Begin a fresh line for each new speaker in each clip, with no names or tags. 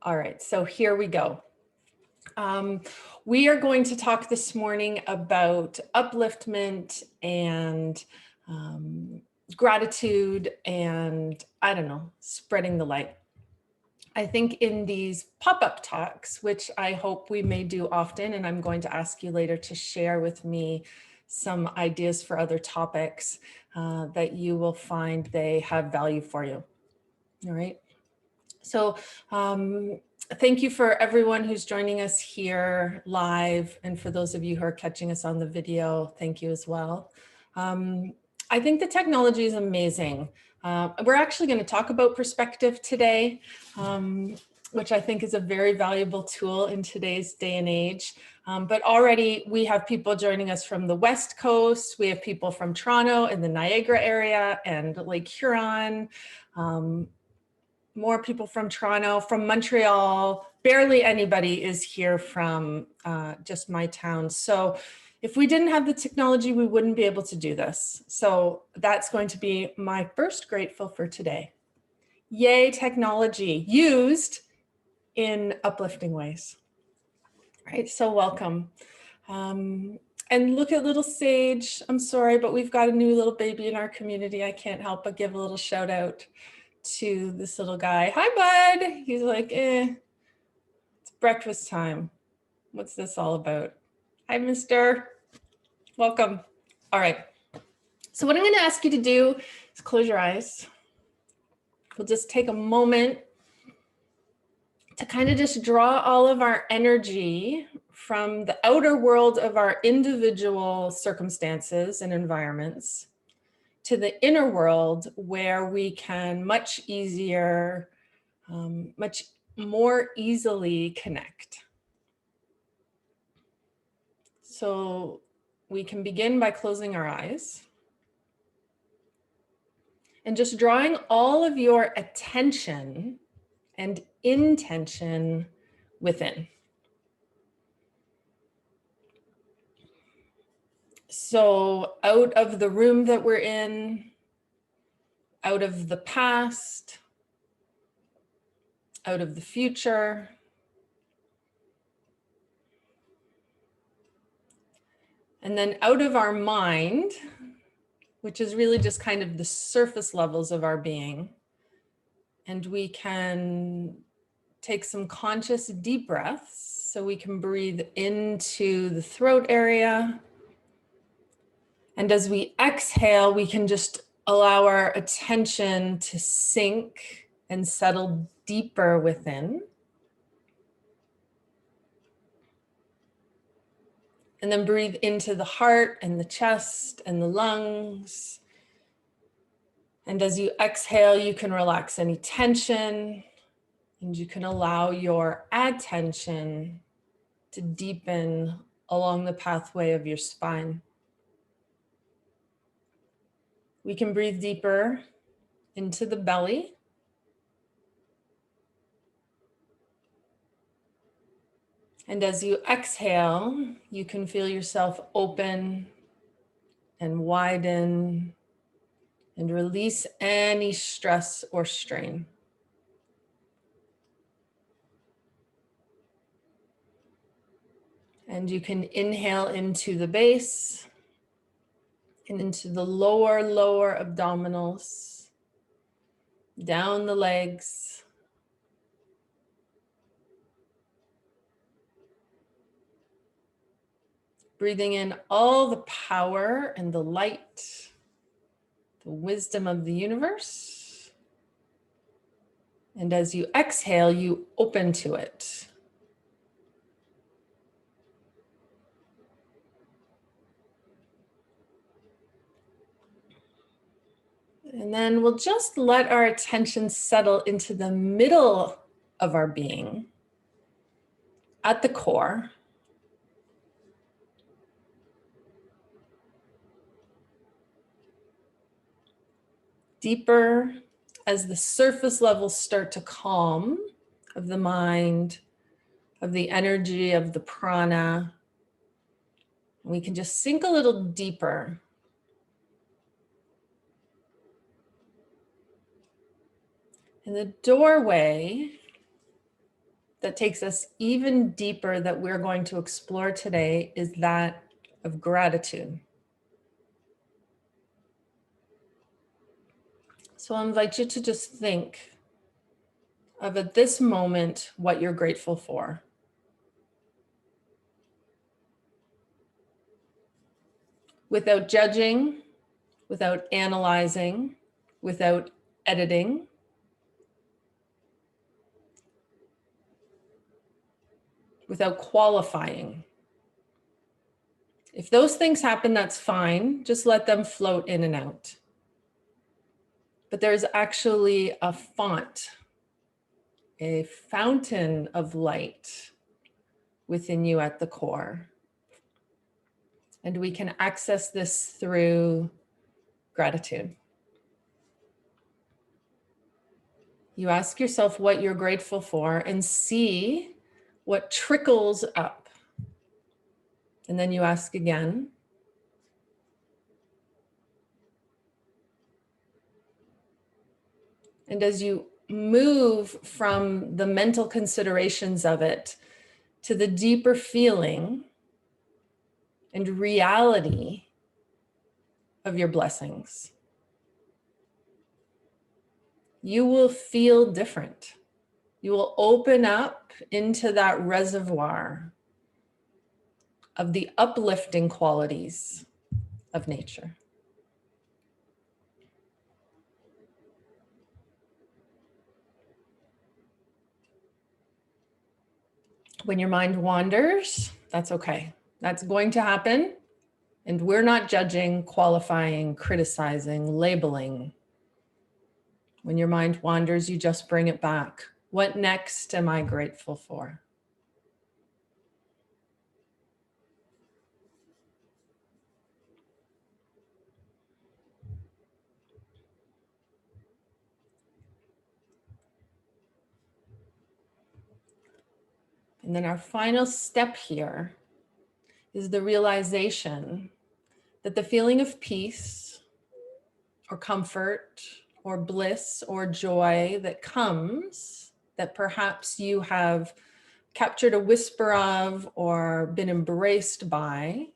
All right, so here we go. We are going to talk this morning about upliftment and gratitude and, I don't know, spreading the light. I think in these pop-up talks, which I hope we may do often, and I'm going to ask you later to share with me some ideas for other topics that you will find they have value for you. All right. So thank you for everyone who's joining us here live. And for those of you who are catching us on the video, thank you as well. I think the technology is amazing. We're actually going to talk about perspective today, which I think is a very valuable tool in today's day and age. But already we have people joining us from the West Coast. We have people from Toronto in the Niagara area and Lake Huron. More people from Toronto, from Montreal. Barely anybody is here from just my town. So if we didn't have the technology, we wouldn't be able to do this. So that's going to be my first grateful for today. Yay, technology used in uplifting ways. Right, so welcome. And look at little Sage. I'm sorry, but we've got a new little baby in our community. I can't help but give a little shout out to this little guy. Hi, bud. He's like, it's breakfast time. What's this all about? Hi, mister. Welcome. All right. So what I'm going to ask you to do is close your eyes. We'll just take a moment to kind of just draw all of our energy from the outer world of our individual circumstances and environments to the inner world where we can much easier, much more easily connect. So we can begin by closing our eyes and just drawing all of your attention and intention within. So out of the room that we're in, out of the past, out of the future, and then out of our mind, which is really just kind of the surface levels of our being. And we can take some conscious deep breaths so we can breathe into the throat area. And as we exhale, we can just allow our attention to sink and settle deeper within. And then breathe into the heart and the chest and the lungs. And as you exhale, you can relax any tension and you can allow your attention to deepen along the pathway of your spine. We can breathe deeper into the belly. And as you exhale, you can feel yourself open and widen and release any stress or strain. And you can inhale into the base and into the lower abdominals, down the legs. Breathing in all the power and the light, the wisdom of the universe. And as you exhale, you open to it. And then we'll just let our attention settle into the middle of our being, at the core. Deeper as the surface levels start to calm of the mind, of the energy, of the prana. We can just sink a little deeper. And the doorway that takes us even deeper that we're going to explore today is that of gratitude. So I'll invite you to just think of at this moment what you're grateful for. Without judging, without analyzing, without editing. Without qualifying. If those things happen, that's fine. Just let them float in and out. But there's actually a font, a fountain of light within you at the core. And we can access this through gratitude. You ask yourself what you're grateful for and see what trickles up. And then you ask again. And as you move from the mental considerations of it to the deeper feeling and reality of your blessings, you will feel different. You will open up into that reservoir of the uplifting qualities of nature. When your mind wanders, that's okay. That's going to happen. And we're not judging, qualifying, criticizing, labeling. When your mind wanders, you just bring it back. What next am I grateful for? And then our final step here is the realization that the feeling of peace or comfort or bliss or joy that comes, that perhaps you have captured a whisper of or been embraced by,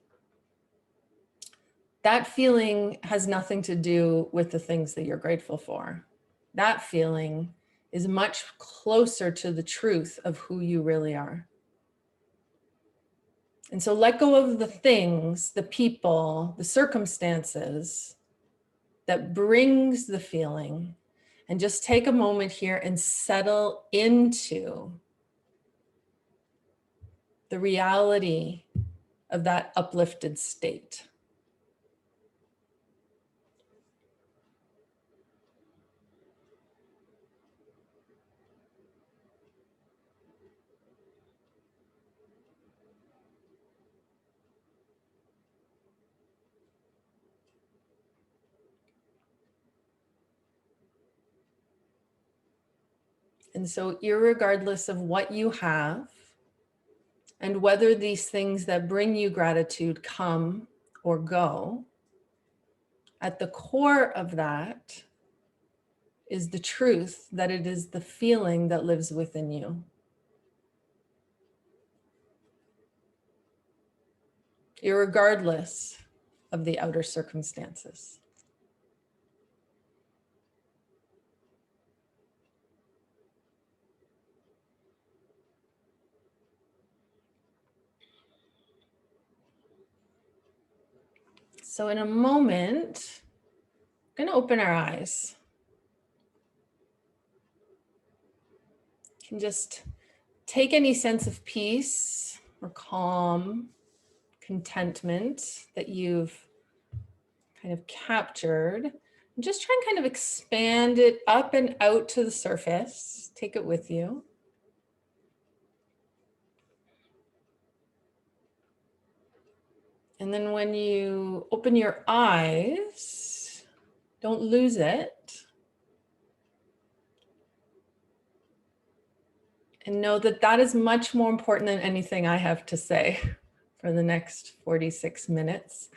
that feeling has nothing to do with the things that you're grateful for. That feeling is much closer to the truth of who you really are. And so let go of the things, the people, the circumstances that brings the feeling, and just take a moment here and settle into the reality of that uplifted state. And so, irregardless of what you have, and whether these things that bring you gratitude come or go, at the core of that is the truth that it is the feeling that lives within you. Irregardless of the outer circumstances. So in a moment, I'm going to open our eyes. You can just take any sense of peace or calm, contentment that you've kind of captured, and just try and kind of expand it up and out to the surface. Take it with you. And then when you open your eyes, don't lose it. And know that that is much more important than anything I have to say for the next 46 minutes.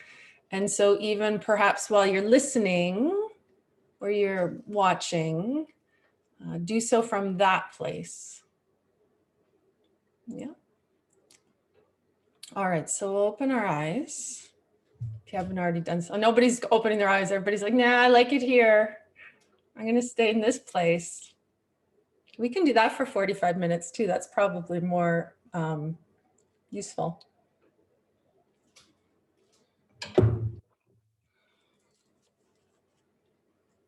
And so even perhaps while you're listening or you're watching, do so from that place. Yeah. All right, so we'll open our eyes. If you haven't already done so. Nobody's opening their eyes. Everybody's like, nah, I like it here. I'm going to stay in this place. We can do that for 45 minutes too. That's probably more useful.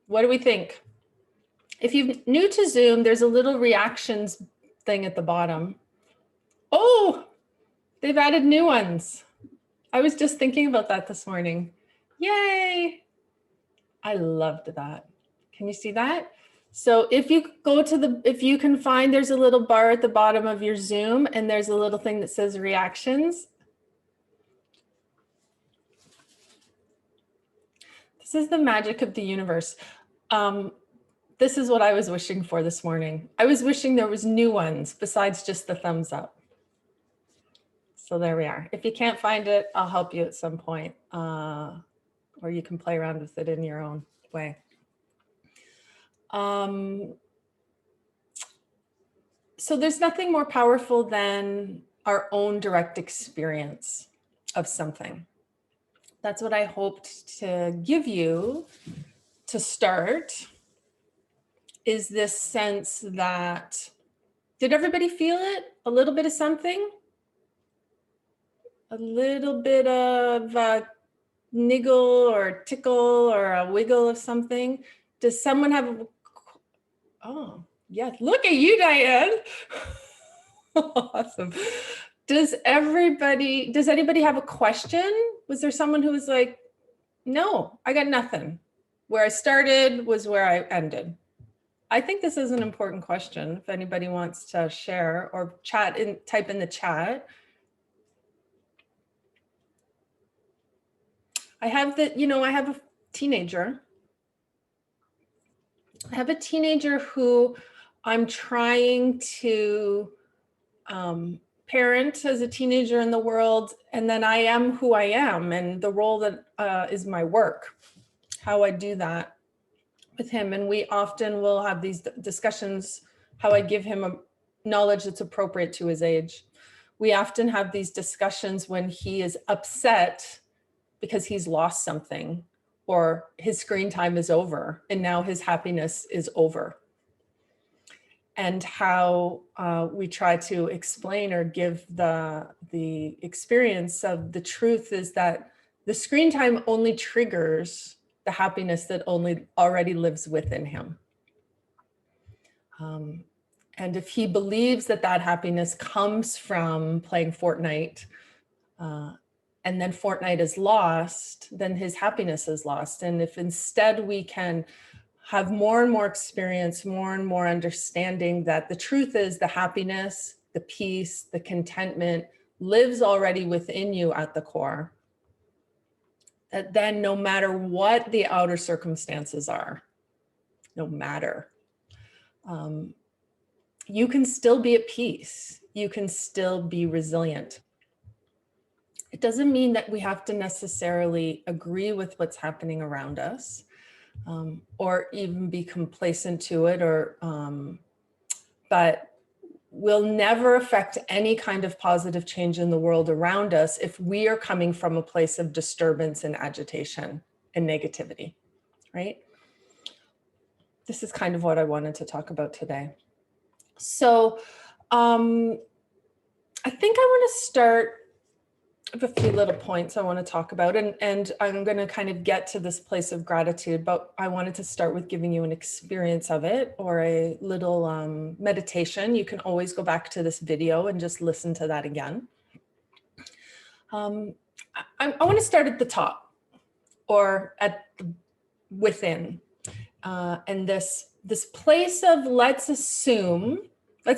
What do we think? If you're new to Zoom, there's a little reactions thing at the bottom. Oh, they've added new ones. I was just thinking about that this morning. Yay. I loved that. Can you see that? So if you go to if you can find, there's a little bar at the bottom of your Zoom and there's a little thing that says reactions. This is the magic of the universe. This is what I was wishing for this morning. I was wishing there was new ones besides just the thumbs up. So there we are. If you can't find it, I'll help you at some point, or you can play around with it in your own way. So there's nothing more powerful than our own direct experience of something. That's what I hoped to give you to start, is this sense that, did everybody feel it? A little bit of something? A little bit of a niggle or tickle or a wiggle of something? Does someone have, oh, yes, look at you, Diane. Awesome. Does anybody have a question? Was there someone who was like, no, I got nothing. Where I started was where I ended. I think this is an important question. If anybody wants to share or type in the chat. I have I have a teenager. I have a teenager who I'm trying to parent as a teenager in the world, and then I am who I am, and the role that is my work, how I do that with him. And we often will have these discussions, how I give him a knowledge that's appropriate to his age. We often have these discussions when he is upset because he's lost something, or his screen time is over and now his happiness is over. And how we try to explain or give the experience of the truth is that the screen time only triggers the happiness that already lives within him. And if he believes that that happiness comes from playing Fortnite, and then Fortnite is lost, then his happiness is lost. And if instead we can have more and more experience, more and more understanding that the truth is the happiness, the peace, the contentment lives already within you at the core, that then no matter what the outer circumstances are, no matter, you can still be at peace. You can still be resilient. It doesn't mean that we have to necessarily agree with what's happening around us, or even be complacent to it, or but will never affect any kind of positive change in the world around us if we are coming from a place of disturbance and agitation and negativity, right? This is kind of what I wanted to talk about today. So I think I want to start with a few little points I want to talk about, and I'm going to kind of get to this place of gratitude, but I wanted to start with giving you an experience of it, or a little meditation. You can always go back to this video and just listen to that again. I want to start at the top, or at the within, and this place of, let's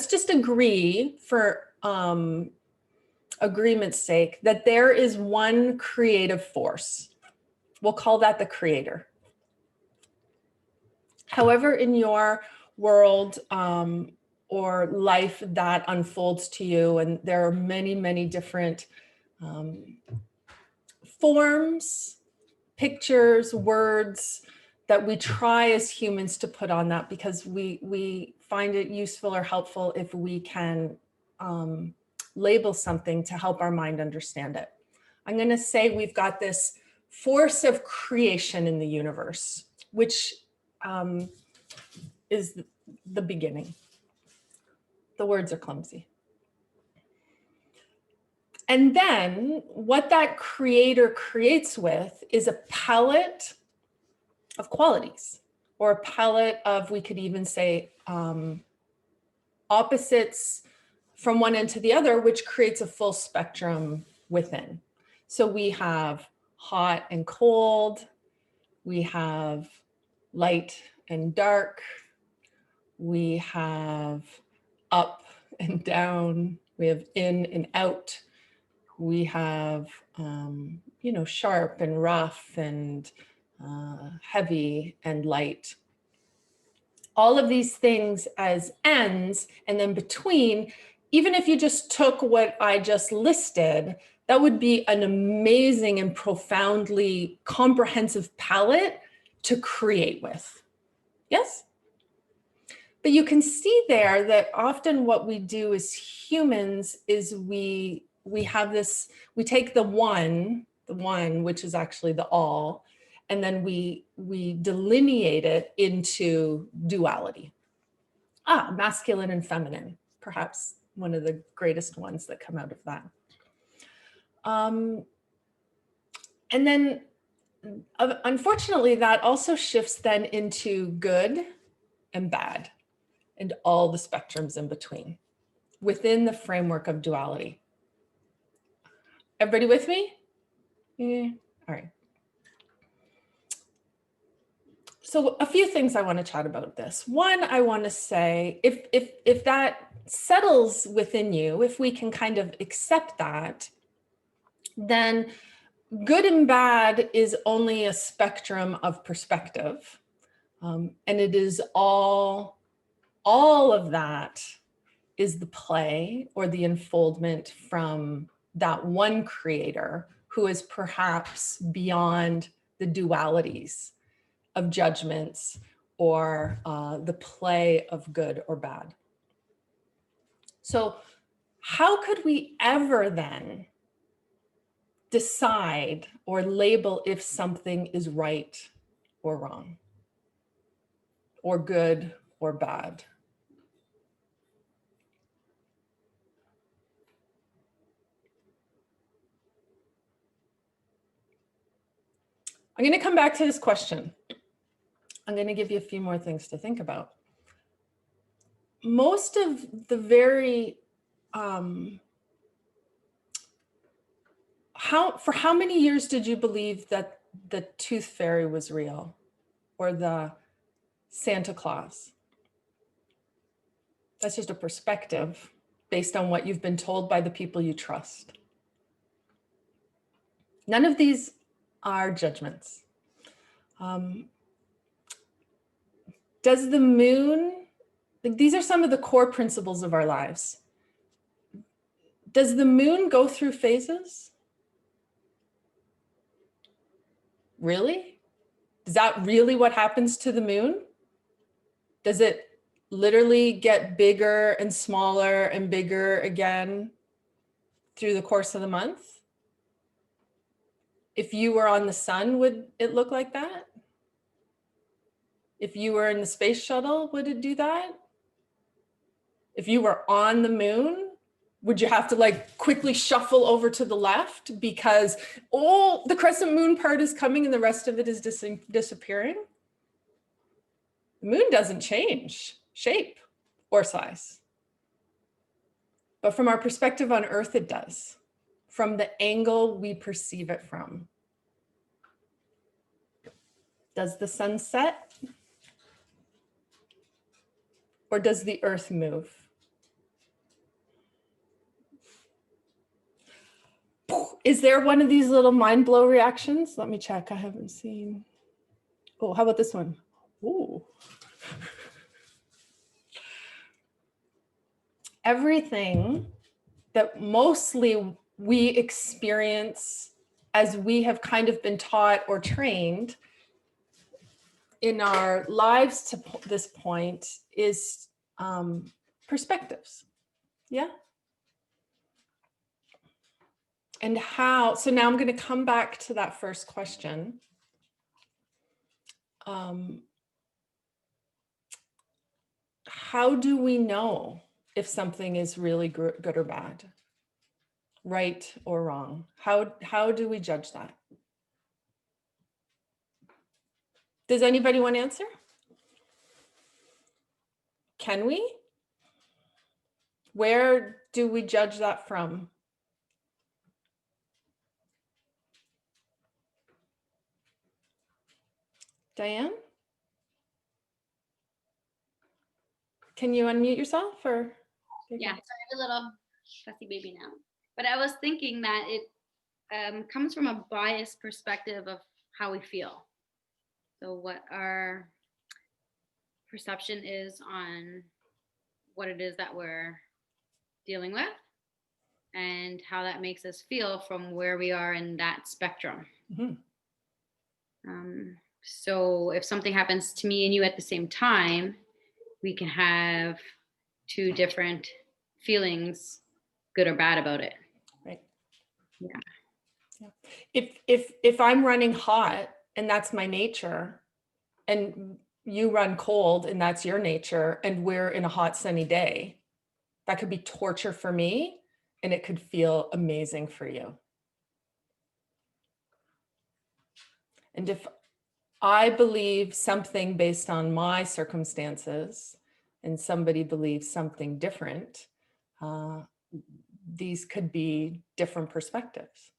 just agree for agreement's sake that there is one creative force. We'll call that the creator. However, in your world or life that unfolds to you, and there are many, many different forms, pictures, words that we try as humans to put on that, because we find it useful or helpful if we can label something to help our mind understand it. I'm going to say we've got this force of creation in the universe, which is the beginning. The words are clumsy. And then what that creator creates with is a palette of qualities, or a palette of, we could even say, opposites from one end to the other, which creates a full spectrum within. So we have hot and cold, we have light and dark, we have up and down, we have in and out, we have, you know, sharp and rough and heavy and light. All of these things as ends, and then between, even if you just took what I just listed, that would be an amazing and profoundly comprehensive palette to create with. Yes? But you can see there that often what we do as humans is we have this, we take the one, which is actually the all, and then we delineate it into duality. Masculine and feminine, perhaps one of the greatest ones that come out of that. And then unfortunately, that also shifts then into good and bad and all the spectrums in between within the framework of duality. Everybody with me? Yeah. All right. So a few things I want to chat about this. One, I want to say, if that settles within you, if we can kind of accept that, then good and bad is only a spectrum of perspective. And it is all of that is the play or the unfoldment from that one creator who is perhaps beyond the dualities of judgments or the play of good or bad. So how could we ever then decide or label if something is right or wrong, or good or bad? I'm going to come back to this question. I'm going to give you a few more things to think about. Most of the very, for how many years did you believe that the tooth fairy was real, or the Santa Claus? That's just a perspective based on what you've been told by the people you trust. None of these are judgments. Does the moon, like, these are some of the core principles of our lives. Does the moon go through phases? Really? Is that really what happens to the moon? Does it literally get bigger and smaller and bigger again through the course of the month? If you were on the sun, would it look like that? If you were in the space shuttle, would it do that? If you were on the moon, would you have to like quickly shuffle over to the left because, oh, the crescent moon part is coming and the rest of it is disappearing? The moon doesn't change shape or size. But from our perspective on Earth, it does, from the angle we perceive it from. Does the sun set? Or does the Earth move? Is there one of these little mind blow reactions? Let me check. I haven't seen. Oh, how about this one? Ooh. Everything that mostly we experience as we have kind of been taught or trained in our lives to this point is perspectives. Yeah. And how, so now I'm going to come back to that first question. How do we know if something is really good or bad, right or wrong? How do we judge that? Does anybody want to answer? Can we? Where do we judge that from? Diane? Can you unmute yourself or?
Yeah, so I have a little fussy baby now. But I was thinking that it comes from a biased perspective of how we feel. So what our perception is on what it is that we're dealing with and how that makes us feel from where we are in that spectrum.
Mm-hmm.
So if something happens to me and you at the same time, we can have two different feelings, good or bad, about it.
Right.
Yeah.
Yeah. If I'm running hot and that's my nature, and you run cold and that's your nature, and we're in a hot sunny day, that could be torture for me and it could feel amazing for you. And if I believe something based on my circumstances and somebody believes something different, these could be different perspectives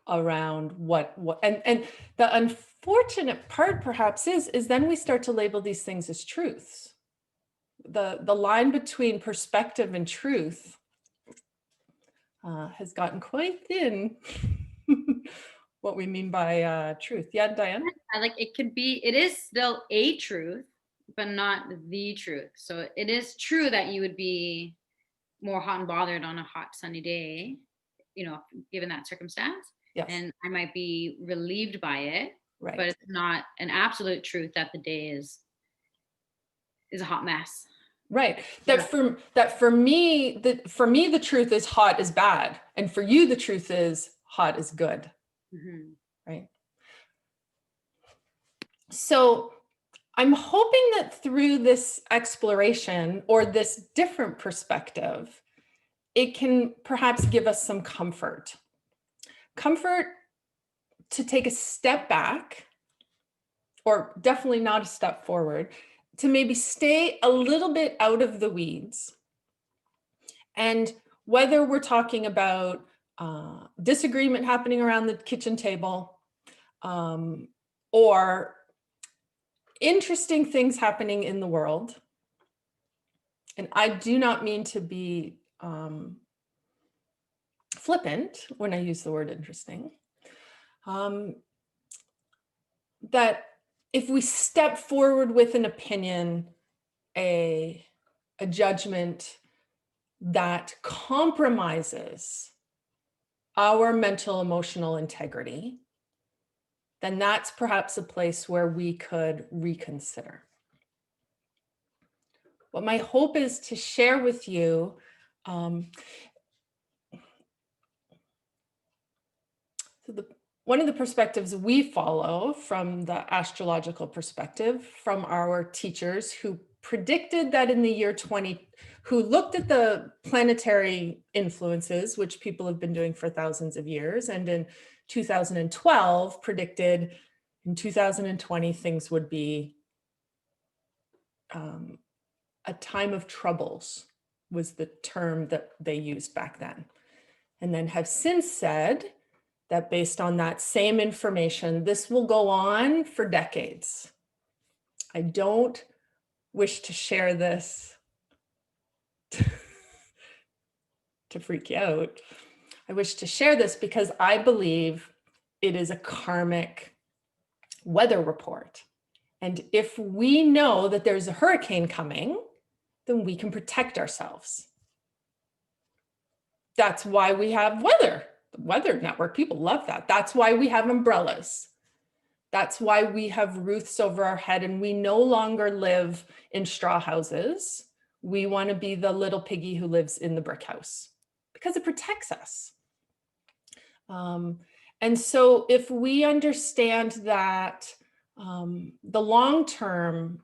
around what and the unfortunate part perhaps is then we start to label these things as truths. The line between perspective and truth has gotten quite thin. What we mean by truth. Yeah, Diane?
Like it is still a truth, but not the truth. So it is true that you would be more hot and bothered on a hot sunny day, given that circumstance.
Yes.
And I might be relieved by it,
right.
But it's not an absolute truth that the day is a hot mess.
Right. That for me, the truth is hot is bad. And for you, the truth is hot is good. Mm-hmm. Right. So I'm hoping that through this exploration or this different perspective, it can perhaps give us some comfort. Comfort to take a step back, or definitely not a step forward, to maybe stay a little bit out of the weeds. And whether we're talking about disagreement happening around the kitchen table, or interesting things happening in the world, and I do not mean to be flippant when I use the word interesting, that if we step forward with an opinion, a judgment that compromises our mental emotional integrity, then that's perhaps a place where we could reconsider. What my hope is to share with you, one of the perspectives we follow from the astrological perspective from our teachers who predicted that in the year 20, who looked at the planetary influences, which people have been doing for thousands of years, and in 2012 predicted in 2020 things would be a time of troubles, was the term that they used back then, and then have since said that based on that same information, this will go on for decades. I don't wish to share this to freak you out. I wish to share this because I believe it is a karmic weather report. And if we know that there's a hurricane coming, then we can protect ourselves. That's why we have weather. The Weather Network, people love that. That's why we have umbrellas. That's why we have roofs over our head and we no longer live in straw houses. We want to be the little piggy who lives in the brick house because it protects us. And so if we understand that the long-term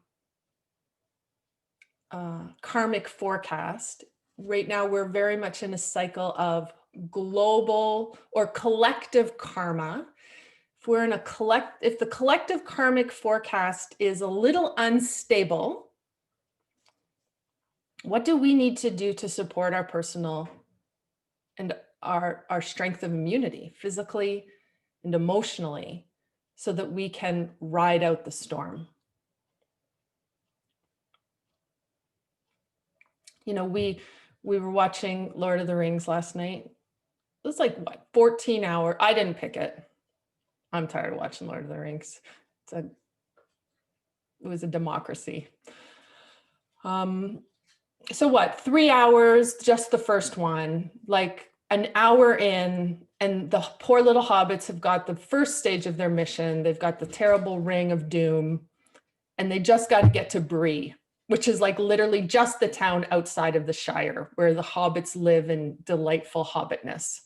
karmic forecast, right now we're very much in a cycle of global or collective karma. If we're in a if the collective karmic forecast is a little unstable, what do we need to do to support our personal and our strength of immunity, physically and emotionally, so that we can ride out the storm? You know, we were watching Lord of the Rings last night. It was like, what, 14 hour. I didn't pick it. I'm tired of watching Lord of the Rings. It was a democracy. So what, 3 hours, just the first one, like an hour in, and the poor little hobbits have got the first stage of their mission. They've got the terrible ring of doom, and they just got to get to Bree, which is like literally just the town outside of the Shire where the hobbits live in delightful hobbitness.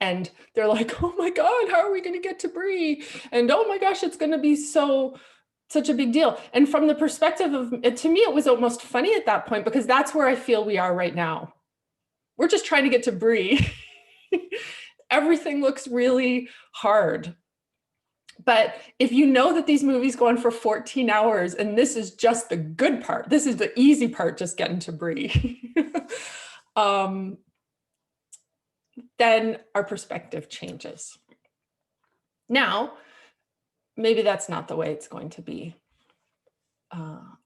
And they're like, oh my God, how are we going to get to Bree? And oh my gosh, it's going to be such a big deal. And from the perspective of, to me, it was almost funny at that point, because that's where I feel we are right now. We're just trying to get to Bree. Everything looks really hard. But if you know that these movies go on for 14 hours and this is just the good part, this is the easy part, just getting to Bree, then our perspective changes. Now, maybe that's not the way it's going to be.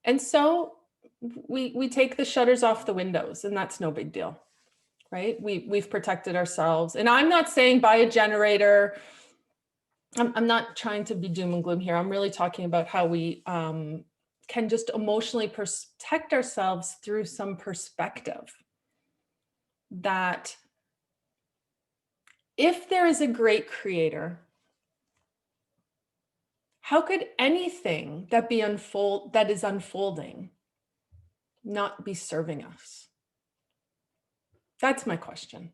And so we take the shutters off the windows, and that's no big deal, right? We've protected ourselves. And I'm not saying buy a generator. I'm not trying to be doom and gloom here. I'm really talking about how we can just emotionally protect ourselves through some perspective. That if there is a great creator, how could anything that is unfolding not be serving us? That's my question.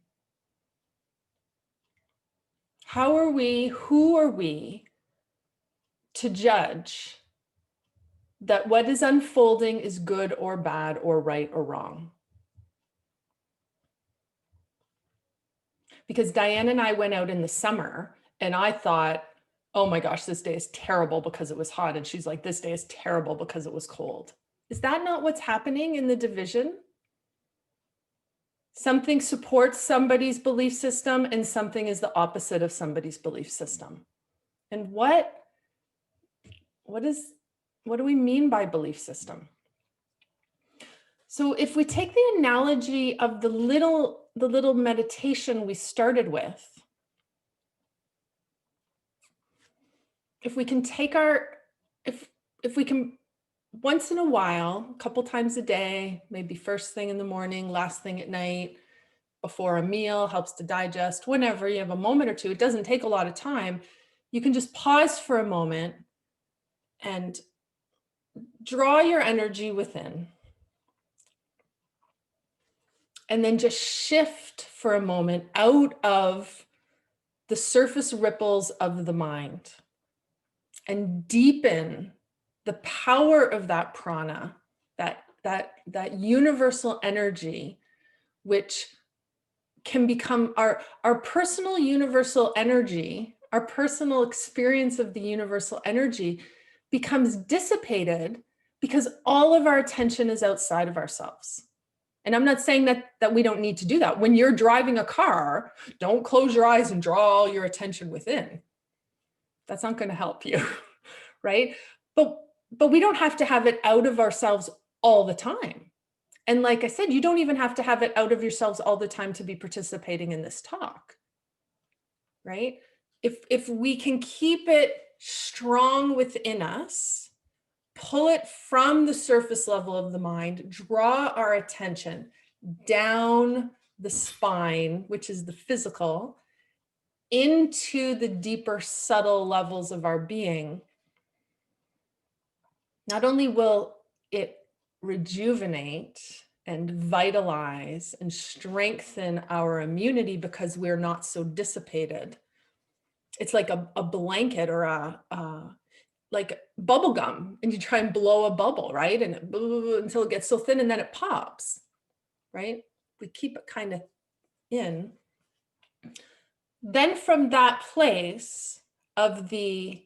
Who are we to judge that what is unfolding is good or bad or right or wrong? Because Diane and I went out in the summer and I thought, oh my gosh, this day is terrible because it was hot. And she's like, this day is terrible because it was cold. Is that not what's happening in the division? Something supports somebody's belief system and something is the opposite of somebody's belief system. And what do we mean by belief system? So if we take the analogy of the little meditation we started with, if we can take if we can once in a while, a couple times a day, maybe first thing in the morning, last thing at night, before a meal, helps to digest, whenever you have a moment or two, it doesn't take a lot of time. You can just pause for a moment and draw your energy within. And then just shift for a moment out of the surface ripples of the mind and deepen the power of that prana, that universal energy, which can become our personal universal energy, our personal experience of the universal energy becomes dissipated because all of our attention is outside of ourselves. And I'm not saying that we don't need to do that. When you're driving a car, don't close your eyes and draw all your attention within. That's not going to help you, right? But we don't have to have it out of ourselves all the time. And like I said, you don't even have to have it out of yourselves all the time to be participating in this talk, right? If we can keep it strong within us, pull it from the surface level of the mind, draw our attention down the spine, which is the physical, into the deeper, subtle levels of our being, not only will it rejuvenate and vitalize and strengthen our immunity because we're not so dissipated. It's like a blanket or like bubble gum, and you try and blow a bubble, right? And until it gets so thin and then it pops, right? We keep it kind of in. Then from that place of the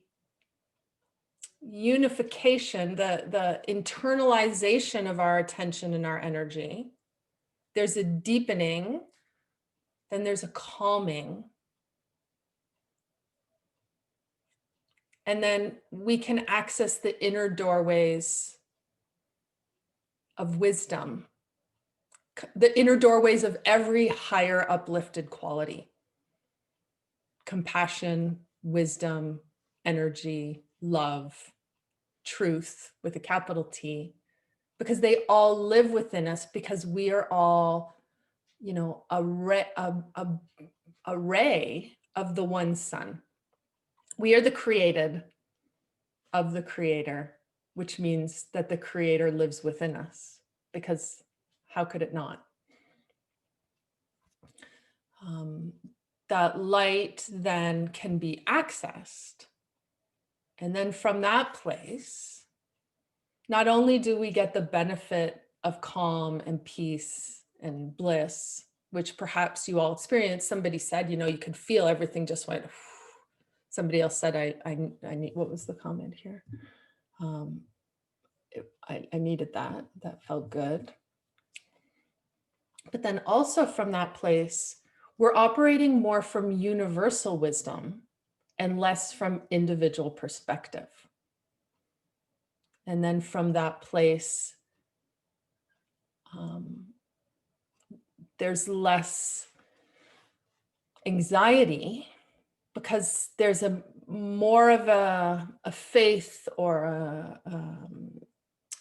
unification, the internalization of our attention and our energy, there's a deepening, then there's a calming. And then we can access the inner doorways of wisdom, the inner doorways of every higher uplifted quality: compassion, wisdom, energy, love, truth with a capital T, because they all live within us, because we are all, you know, a ray of the one sun. We are the created of the creator, which means that the creator lives within us, because how could it not? That light then can be accessed. And then from that place, not only do we get the benefit of calm and peace and bliss, which perhaps you all experienced. Somebody said, you know, you could feel everything just went. Somebody else said, I need, what was the comment here? I needed that. That felt good. But then also from that place, we're operating more from universal wisdom and less from individual perspective. And then from that place, there's less anxiety, because there's a more of a faith or a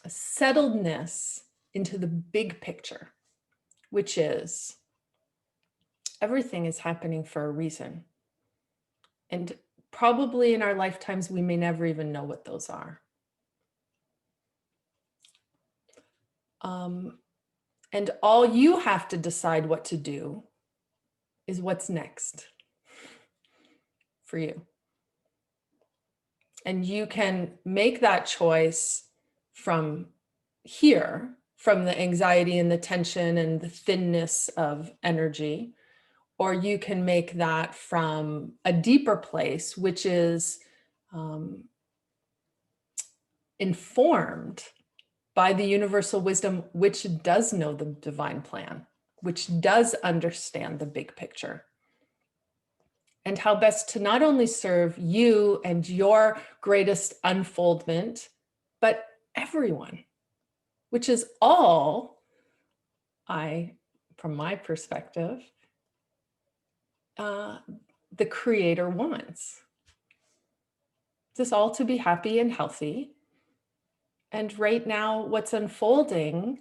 settledness into the big picture, which is everything is happening for a reason. And probably in our lifetimes, we may never even know what those are. And all you have to decide what to do is what's next for you. And you can make that choice from here, from the anxiety and the tension and the thinness of energy, or you can make that from a deeper place, which is informed by the universal wisdom, which does know the divine plan, which does understand the big picture, and how best to not only serve you and your greatest unfoldment, but everyone, which is all from my perspective, the creator wants. This all to be happy and healthy. And right now, what's unfolding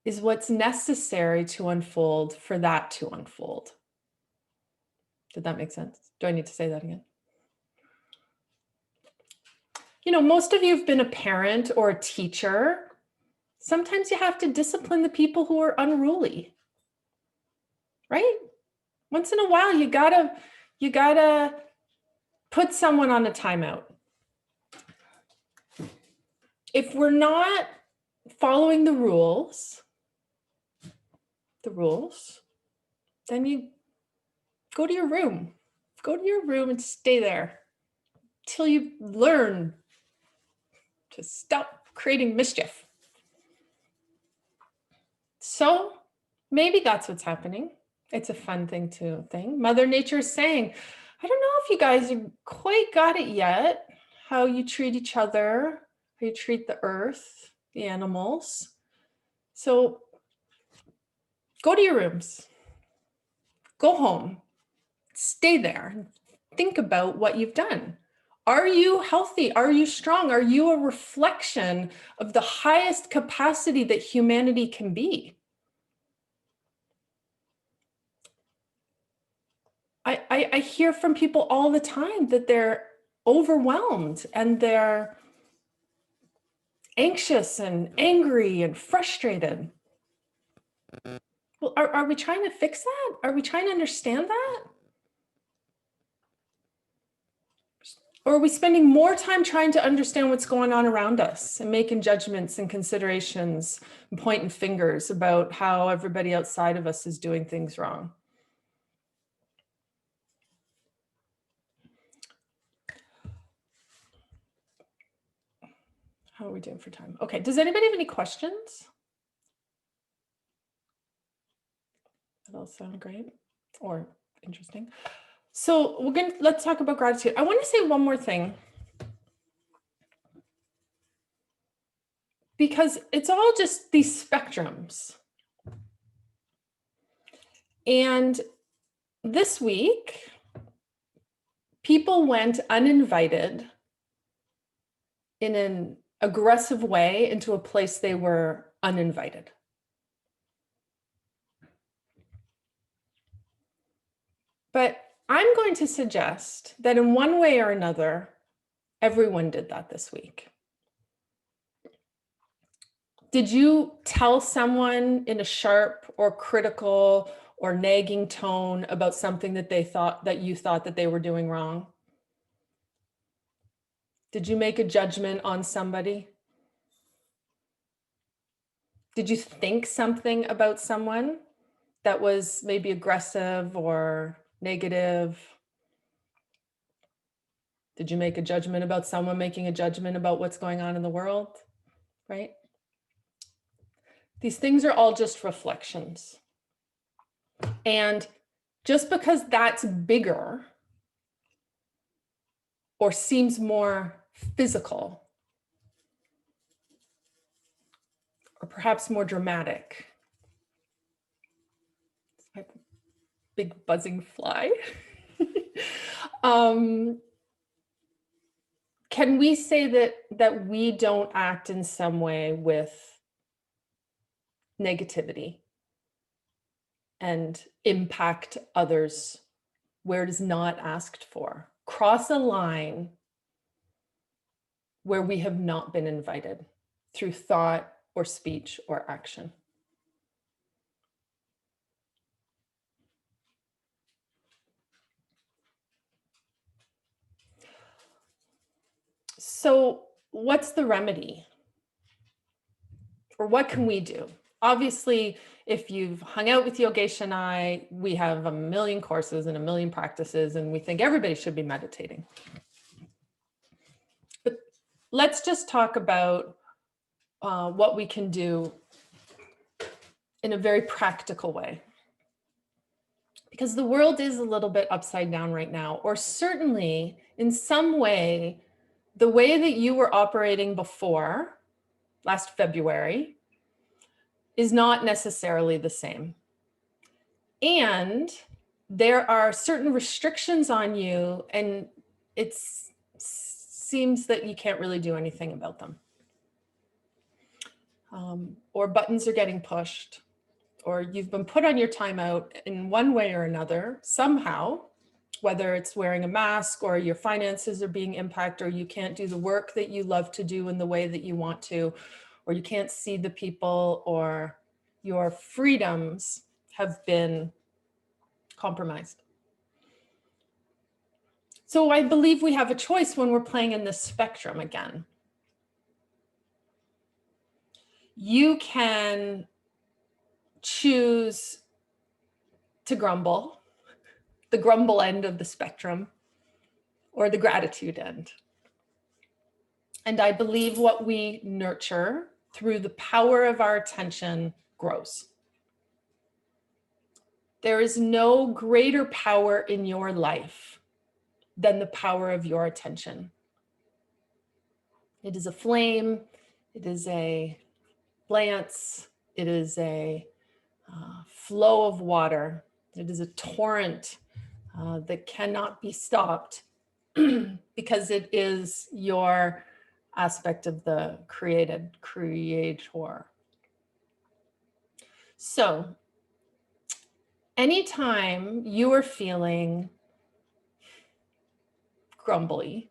is what's necessary to unfold for that to unfold. Did that make sense? Do I need to say that again? You know, most of you have been a parent or a teacher. Sometimes you have to discipline the people who are unruly, right? Once in a while, you gotta put someone on a timeout. If we're not following the rules, then you go to your room. Go to your room and stay there till you learn to stop creating mischief. So maybe that's what's happening. It's a fun thing to think. Mother Nature is saying, I don't know if you guys have quite got it yet, how you treat each other, how you treat the earth, the animals. So go to your rooms, go home, stay there, think about what you've done. Are you healthy? Are you strong? Are you a reflection of the highest capacity that humanity can be? I hear from people all the time that they're overwhelmed and they're anxious and angry and frustrated. Well, are we trying to fix that? Are we trying to understand that? Or are we spending more time trying to understand what's going on around us and making judgments and considerations and pointing fingers about how everybody outside of us is doing things wrong? How are we doing for time? Okay, does anybody have any questions? That all sound great or interesting. So let's talk about gratitude. I want to say one more thing, because it's all just these spectrums. And this week, people went uninvited in an aggressive way into a place they were uninvited. But I'm going to suggest that in one way or another, everyone did that this week. Did you tell someone in a sharp or critical or nagging tone about something that you thought that they were doing wrong? Did you make a judgment on somebody? Did you think something about someone that was maybe aggressive or negative? Did you make a judgment about someone making a judgment about what's going on in the world? Right? These things are all just reflections. And just because that's bigger or seems more physical or perhaps more dramatic, big buzzing fly, can we say that we don't act in some way with negativity and impact others where it is not asked for? Cross a line where we have not been invited through thought or speech or action. So what's the remedy? Or what can we do? Obviously, if you've hung out with Yogesh and I, we have a million courses and a million practices, and we think everybody should be meditating. But let's just talk about what we can do in a very practical way. Because the world is a little bit upside down right now, or certainly in some way, the way that you were operating before last February is not necessarily the same. And there are certain restrictions on you, and it seems that you can't really do anything about them. Or buttons are getting pushed, or you've been put on your timeout in one way or another, somehow, whether it's wearing a mask or your finances are being impacted, or you can't do the work that you love to do in the way that you want to, or you can't see the people, or your freedoms have been compromised. So I believe we have a choice when we're playing in this spectrum again. You can choose to grumble, the grumble end of the spectrum, or the gratitude end. And I believe what we nurture through the power of our attention grows. There is no greater power in your life than the power of your attention. It is a flame, it is a lance, it is a flow of water, it is a torrent that cannot be stopped because it is your aspect of the creator. So anytime you are feeling grumbly,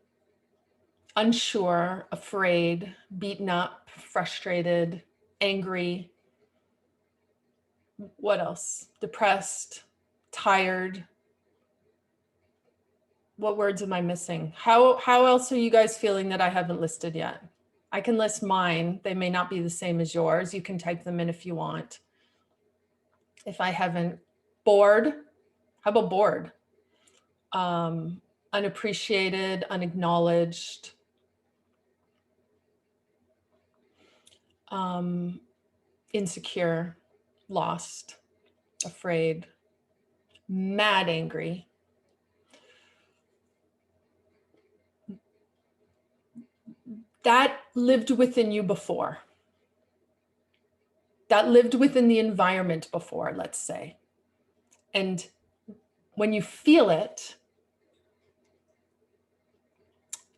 unsure, afraid, beaten up, frustrated, angry, What else? Depressed, tired. What words am I missing? How else are you guys feeling that I haven't listed yet? I can list mine. They may not be the same as yours. You can type them in if you want. If I haven't. Bored. How about bored? Unappreciated, unacknowledged. Insecure, lost, afraid, mad angry. That lived within you before. That lived within the environment before, let's say. And when you feel it,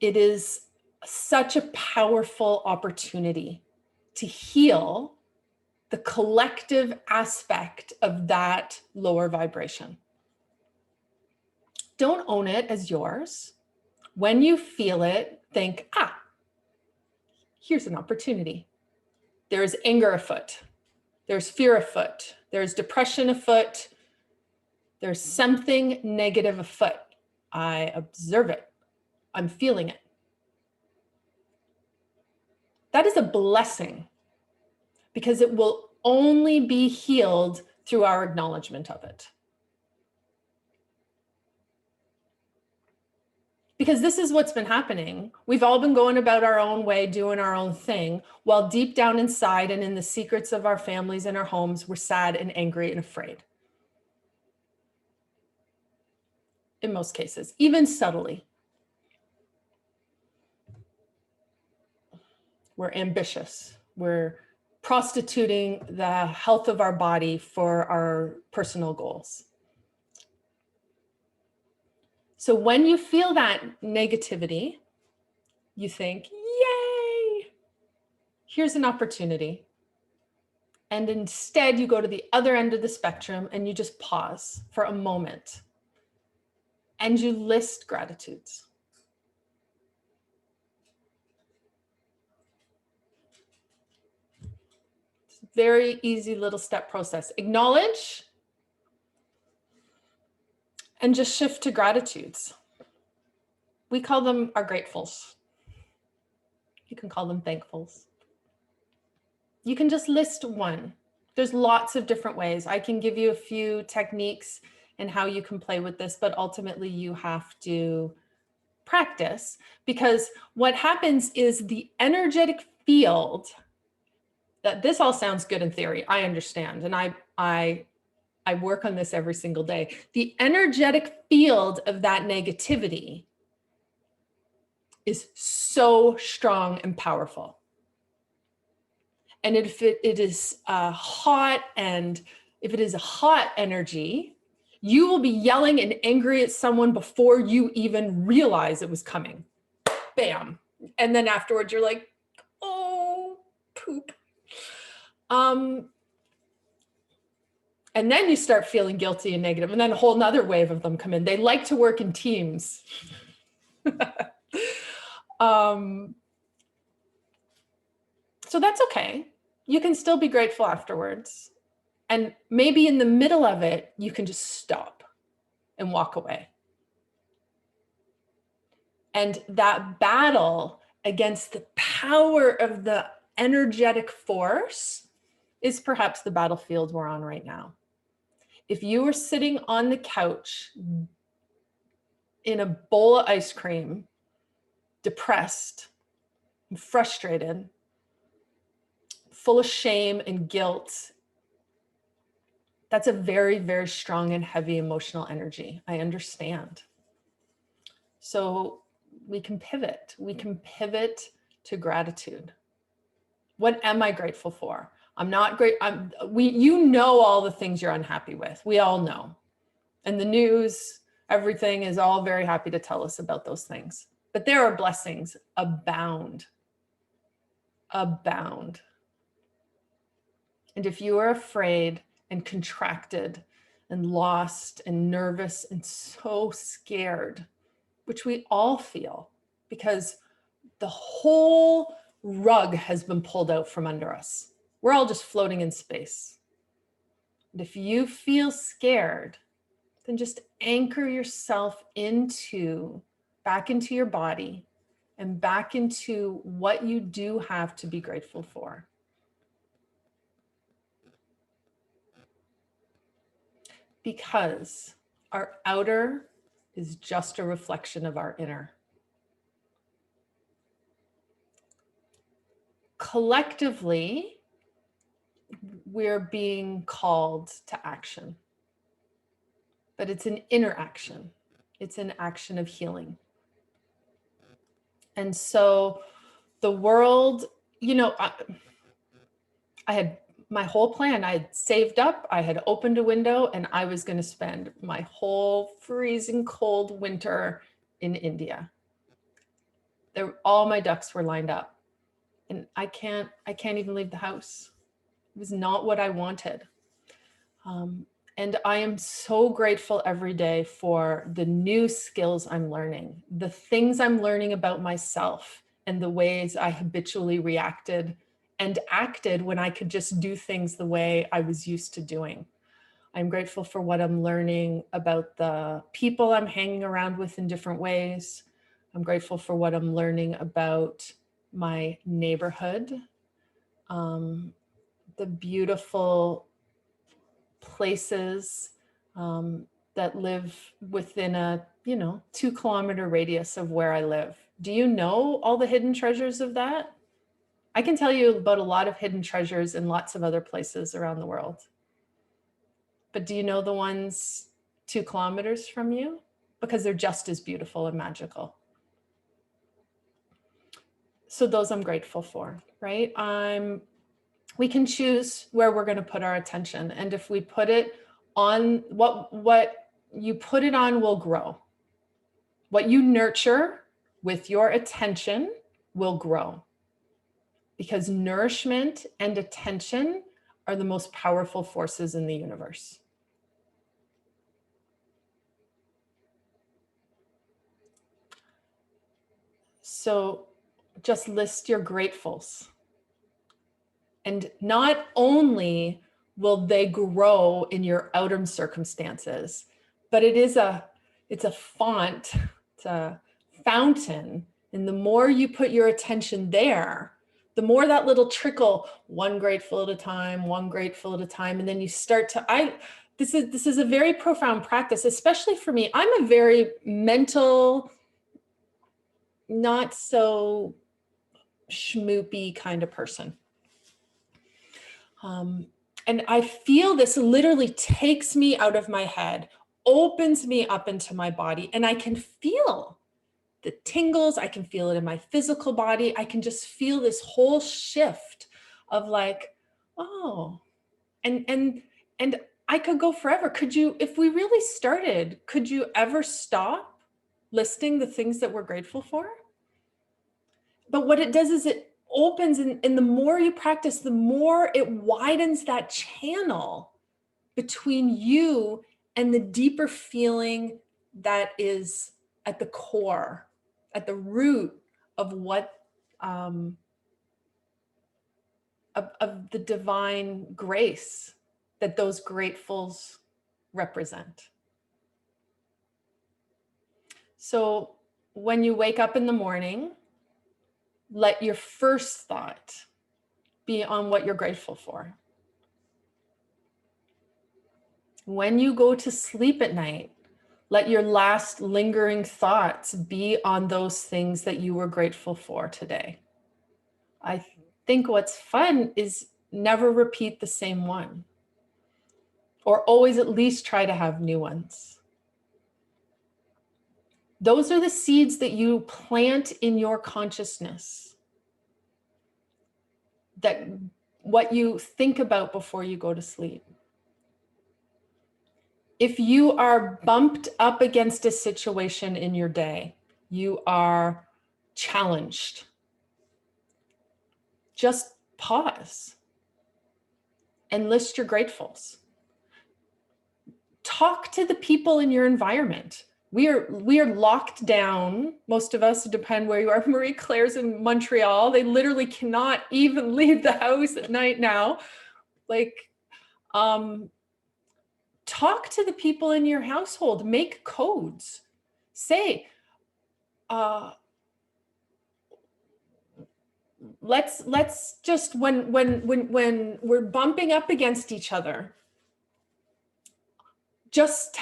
it is such a powerful opportunity to heal the collective aspect of that lower vibration. Don't own it as yours. When you feel it, think, here's an opportunity. There's anger afoot. There's fear afoot. There's depression afoot. There's something negative afoot. I observe it. I'm feeling it. That is a blessing because it will only be healed through our acknowledgement of it. Because this is what's been happening. We've all been going about our own way, doing our own thing, while deep down inside and in the secrets of our families and our homes, we're sad and angry and afraid. In most cases, even subtly. We're ambitious. We're prostituting the health of our body for our personal goals. So when you feel that negativity, you think, yay, here's an opportunity. And instead you go to the other end of the spectrum and you just pause for a moment and you list gratitudes. It's a very easy little step process. Acknowledge and just shift to gratitudes. We call them our gratefuls. You can call them thankfuls. You can just list one. There's lots of different ways. I can give you a few techniques and how you can play with this, but ultimately you have to practice, because what happens is the energetic field, that this all sounds good in theory, I understand, and I work on this every single day. The energetic field of that negativity is so strong and powerful. And if it is hot, and if it is a hot energy, you will be yelling and angry at someone before you even realize it was coming. Bam. And then afterwards you're like, oh, poop. And then you start feeling guilty and negative, and then a whole nother wave of them come in. They like to work in teams. So that's okay. You can still be grateful afterwards. And maybe in the middle of it, you can just stop and walk away. And that battle against the power of the energetic force is perhaps the battlefield we're on right now. If you were sitting on the couch in a bowl of ice cream, depressed, and frustrated, full of shame and guilt, that's a very, very strong and heavy emotional energy. I understand. So we can pivot. We can pivot to gratitude. What am I grateful for? I'm not great. You know all the things you're unhappy with. We all know. And the news, everything is all very happy to tell us about those things. But there are blessings abound. Abound. And if you are afraid and contracted and lost and nervous and so scared, which we all feel, because the whole rug has been pulled out from under us. We're all just floating in space. And if you feel scared, then just anchor yourself back into your body and back into what you do have to be grateful for. Because our outer is just a reflection of our inner. Collectively, we're being called to action, but it's an inner action. It's an action of healing. And so the world, you know, I had my whole plan. I had saved up, I had opened a window, and I was going to spend my whole freezing cold winter in India. All my ducks were lined up, and I can't even leave the house. It was not what I wanted. And I am so grateful every day for the new skills I'm learning, the things I'm learning about myself, and the ways I habitually reacted and acted when I could just do things the way I was used to doing. I'm grateful for what I'm learning about the people I'm hanging around with in different ways. I'm grateful for what I'm learning about my neighborhood, the beautiful places that live within a 2-kilometer radius of where I live. Do you know all the hidden treasures of that? I can tell you about a lot of hidden treasures in lots of other places around the world. But do you know the ones 2 kilometers from you? Because they're just as beautiful and magical. So those I'm grateful for, right? We can choose where we're going to put our attention. And if we put it on what you put it on will grow. What you nurture with your attention will grow. Because nourishment and attention are the most powerful forces in the universe. So just list your gratefuls. And not only will they grow in your outer circumstances, but it's a font, it's a fountain. And the more you put your attention there, the more that little trickle, one grateful at a time, and then you start to, this is a very profound practice, especially for me. I'm a very mental, not so schmoopy kind of person. And I feel this literally takes me out of my head, opens me up into my body, and I can feel the tingles. I can feel it in my physical body. I can just feel this whole shift of like, oh, and I could go forever. Could you, if we really started, could you ever stop listing the things that we're grateful for? But what it does is it opens, and the more you practice, the more it widens that channel between you and the deeper feeling that is at the core, at the root of what of the divine grace that those gratefuls represent. So when you wake up in the morning, let your first thought be on what you're grateful for. When you go to sleep at night, let your last lingering thoughts be on those things that you were grateful for today. I think what's fun is never repeat the same one, or always at least try to have new ones. Those are the seeds that you plant in your consciousness, that what you think about before you go to sleep. If you are bumped up against a situation in your day, you are challenged, just pause and list your gratefuls. Talk to the people in your environment. We are locked down. Most of us, depend where you are. Marie Claire's in Montreal. They literally cannot even leave the house at night now. Like, talk to the people in your household, make codes. Say, let's just, when we're bumping up against each other, just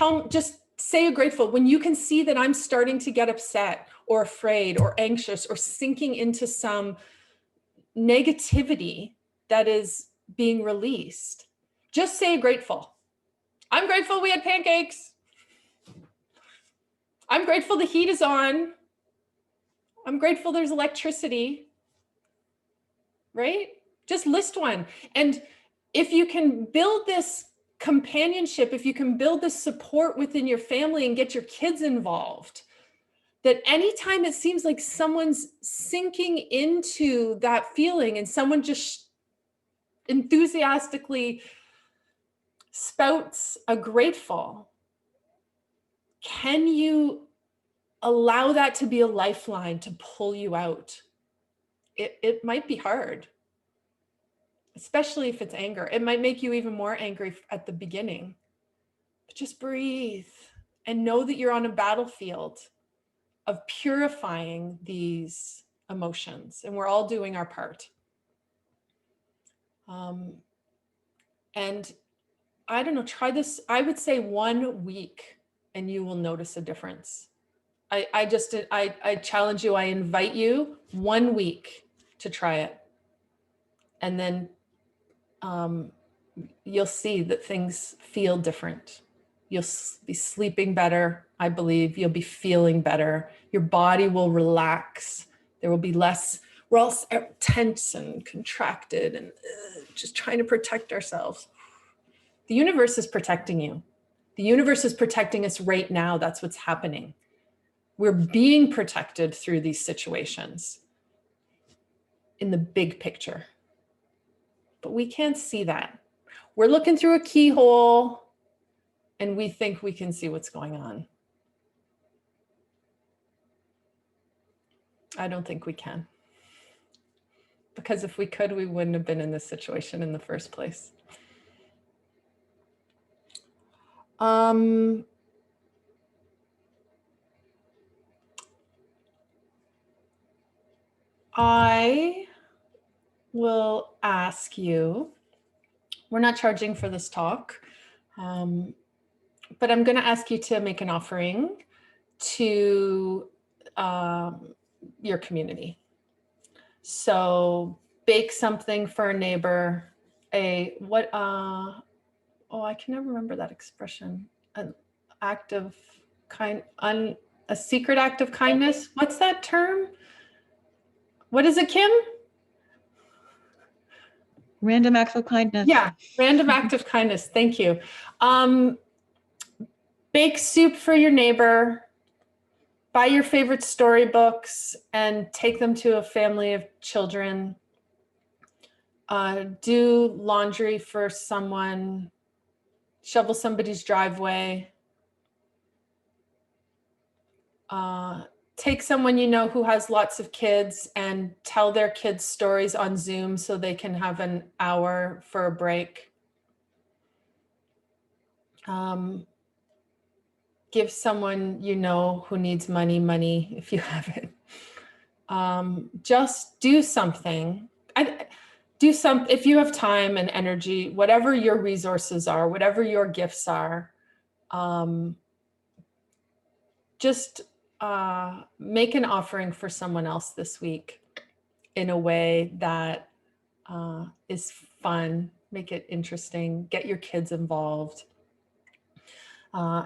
say a grateful. When you can see that I'm starting to get upset or afraid or anxious or sinking into some negativity that is being released, just say grateful. I'm grateful we had pancakes. I'm grateful the heat is on. I'm grateful there's electricity, right? Just list one. And if you can build this companionship, if you can build this support within your family and get your kids involved, that anytime it seems like someone's sinking into that feeling and someone just enthusiastically spouts a grateful, can you allow that to be a lifeline to pull you out? It might be hard, especially if it's anger. It might make you even more angry at the beginning, but just breathe and know that you're on a battlefield of purifying these emotions, and we're all doing our part. And I don't know, try this. I would say 1 week and you will notice a difference. I challenge you, I invite you 1 week to try it. And then you'll see that things feel different. You'll be sleeping better, I believe. You'll be feeling better. Your body will relax. There will be less, we're all tense and contracted and just trying to protect ourselves. The universe is protecting you. The universe is protecting us right now. That's what's happening. We're being protected through these situations in the big picture. But we can't see that. We're looking through a keyhole and we think we can see what's going on. I don't think we can. Because if we could, we wouldn't have been in this situation in the first place. I will ask you, we're not charging for this talk, but I'm going to ask you to make an offering to your community. So bake something for a neighbor, I can never remember that expression, an act of a secret act of kindness. What's that term? What is it, Kim?
Random acts of kindness.
Yeah, random act of kindness. Thank you. Bake soup for your neighbor, buy your favorite storybooks and take them to a family of children. Do laundry for someone, shovel somebody's driveway. Take someone you know who has lots of kids and tell their kids stories on Zoom so they can have an hour for a break. Give someone you know who needs money if you have it. Just do something. If you have time and energy, whatever your resources are, whatever your gifts are, just make an offering for someone else this week in a way that is fun. Make it interesting. Get your kids involved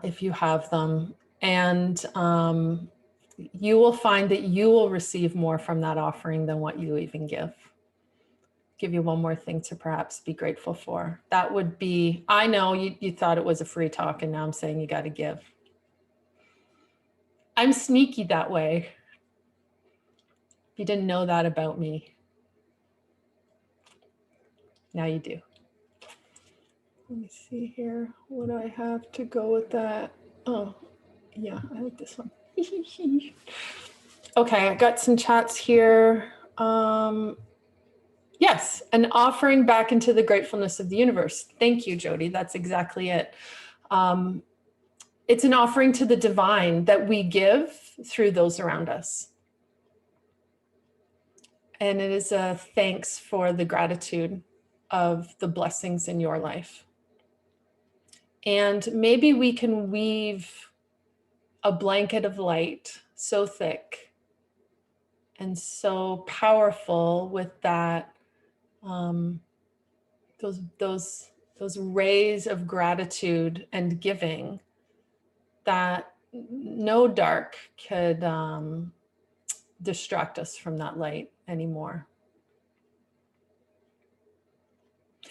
if you have them. And you will find that you will receive more from that offering than what you even give. Give you one more thing to perhaps be grateful for. That would be, I know you thought it was a free talk and now I'm saying you got to give. I'm sneaky that way. You didn't know that about me. Now you do. Let me see here. What do I have to go with that? Oh, yeah, I like this one. Okay, I got some chats here. Yes, an offering back into the gratefulness of the universe. Thank you, Jody. That's exactly it. It's an offering to the divine that we give through those around us. And it is a thanks for the gratitude of the blessings in your life. And maybe we can weave a blanket of light so thick and so powerful with that, those rays of gratitude and giving that no dark could distract us from that light anymore.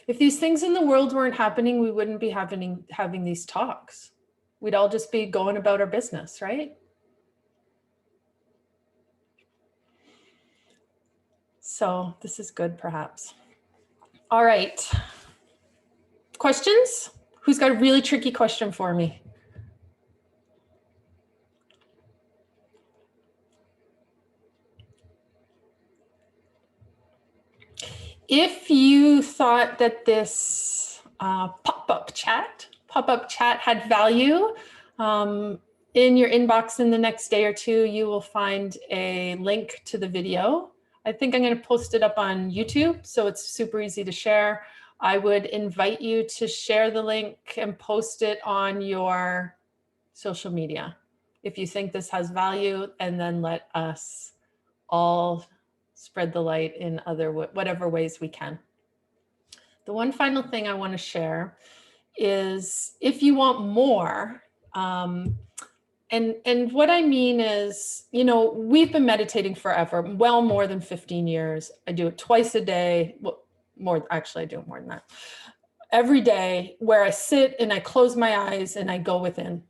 If these things in the world weren't happening, we wouldn't be having these talks. We'd all just be going about our business, right? So this is good, perhaps. All right. Questions? Who's got a really tricky question for me? If you thought that this pop-up chat had value, in your inbox in the next day or two, you will find a link to the video. I think I'm going to post it up on YouTube, so it's super easy to share. I would invite you to share the link and post it on your social media if you think this has value, and then let us all spread the light in whatever ways we can. The one final thing I want to share is if you want more, and what I mean is, you know, we've been meditating forever, well more than 15 years. I do it twice a day. Well, actually I do it more than that. Every day, where I sit and I close my eyes and I go within.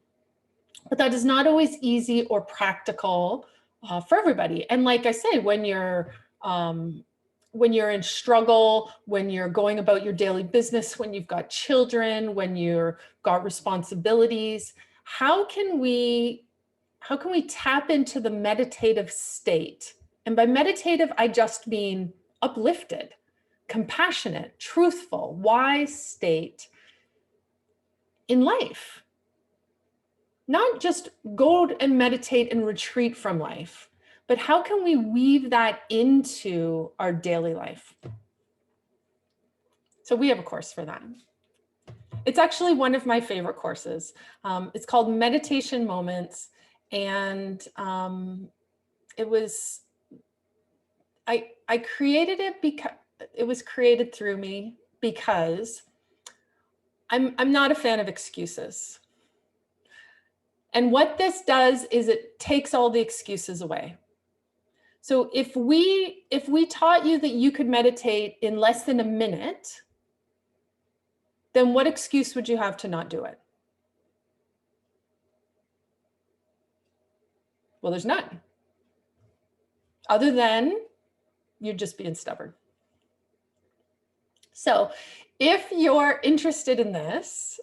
But that is not always easy or practical for everybody. And like I say, when you're in struggle, when you're going about your daily business, when you've got children, when you've got responsibilities, how can we tap into the meditative state? And by meditative, I just mean uplifted, compassionate, truthful, wise state in life. Not just go and meditate and retreat from life, but how can we weave that into our daily life? So we have a course for that. It's actually one of my favorite courses. It's called Meditation Moments. And I created it because it was created through me, because I'm not a fan of excuses. And what this does is it takes all the excuses away. So if we taught you that you could meditate in less than a minute, then what excuse would you have to not do it? Well, there's none. Other than you're just being stubborn. So if you're interested in this,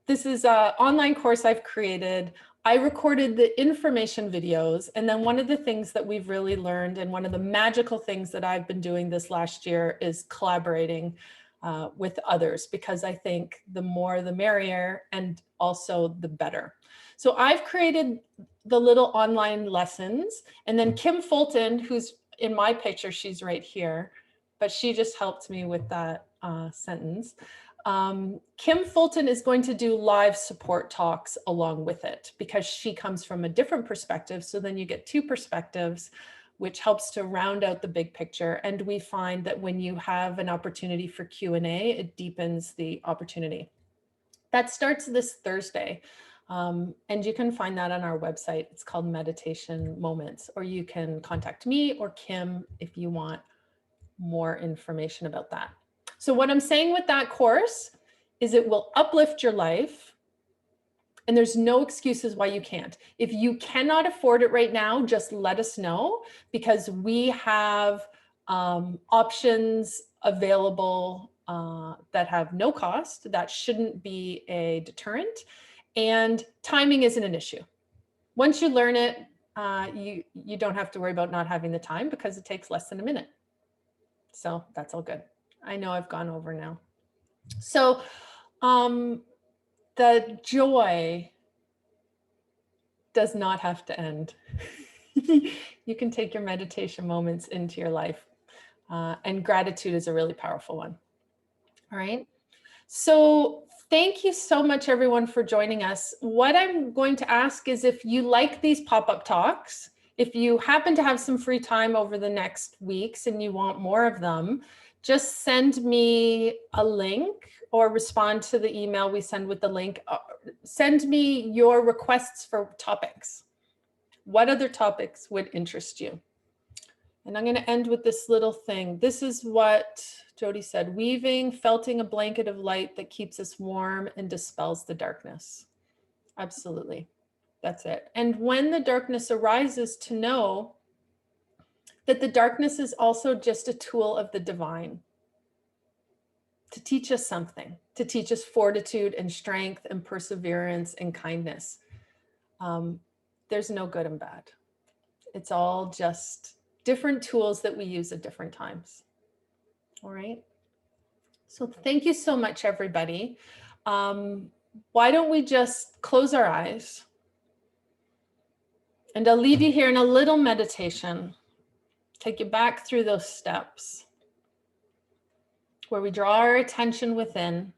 this is an online course I've created. I recorded the information videos. And then one of the things that we've really learned, and one of the magical things that I've been doing this last year, is collaborating with others, because I think the more the merrier, and also the better. So I've created the little online lessons, and then Kim Fulton, who's in my picture, she's right here, but she just helped me with that sentence. Kim Fulton is going to do live support talks along with it, because she comes from a different perspective. So then you get two perspectives, which helps to round out the big picture. And we find that when you have an opportunity for Q&A, it deepens the opportunity. That starts this Thursday. And you can find that on our website. It's called Meditation Moments, or you can contact me or Kim if you want more information about that. So what I'm saying with that course is it will uplift your life, and there's no excuses why you can't. If you cannot afford it right now, just let us know, because we have options available that have no cost. That shouldn't be a deterrent. And timing isn't an issue. Once you learn it, you don't have to worry about not having the time, because it takes less than a minute. So that's all good. I know I've gone over now. So the joy does not have to end. You can take your meditation moments into your life. And gratitude is a really powerful one. All right. So thank you so much, everyone, for joining us. What I'm going to ask is if you like these pop-up talks, if you happen to have some free time over the next weeks and you want more of them, just send me a link or respond to the email we send with the link. Send me your requests for topics. What other topics would interest you? And I'm going to end with this little thing. This is what Jody said: weaving, felting a blanket of light that keeps us warm and dispels the darkness. Absolutely. That's it. And when the darkness arises, to know that the darkness is also just a tool of the divine to teach us something, to teach us fortitude and strength and perseverance and kindness. There's no good and bad. It's all just different tools that we use at different times. All right. So thank you so much, everybody. Why don't we just close our eyes? And I'll leave you here in a little meditation. Take you back through those steps where we draw our attention within.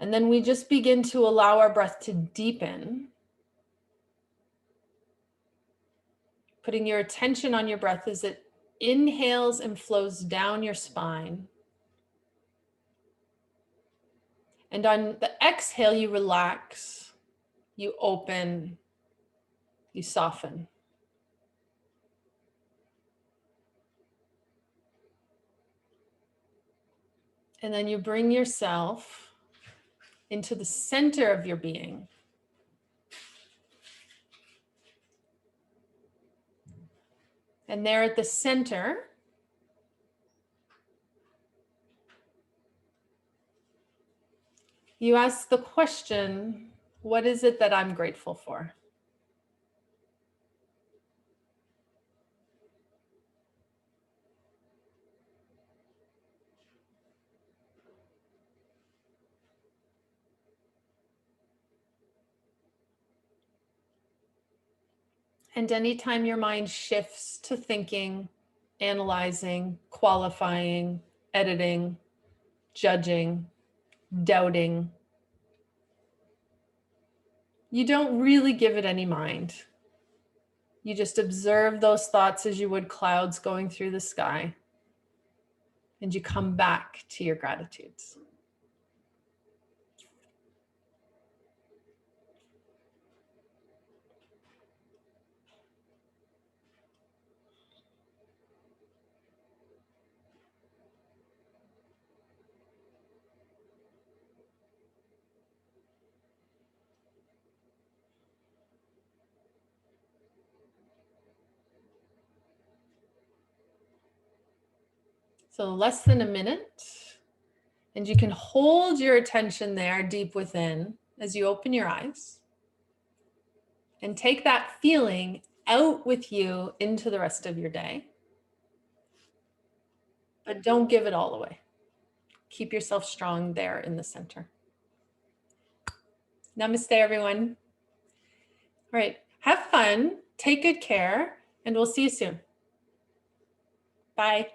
And then we just begin to allow our breath to deepen. Putting your attention on your breath as it inhales and flows down your spine. And on the exhale, you relax, you open, you soften. And then you bring yourself into the center of your being. And there at the center, you ask the question, what is it that I'm grateful for? And anytime your mind shifts to thinking, analyzing, qualifying, editing, judging, doubting, you don't really give it any mind. You just observe those thoughts as you would clouds going through the sky, and you come back to your gratitudes. So less than a minute, and you can hold your attention there deep within as you open your eyes and take that feeling out with you into the rest of your day. But don't give it all away. Keep yourself strong there in the center. Namaste, everyone. All right, have fun, take good care, and we'll see you soon. Bye.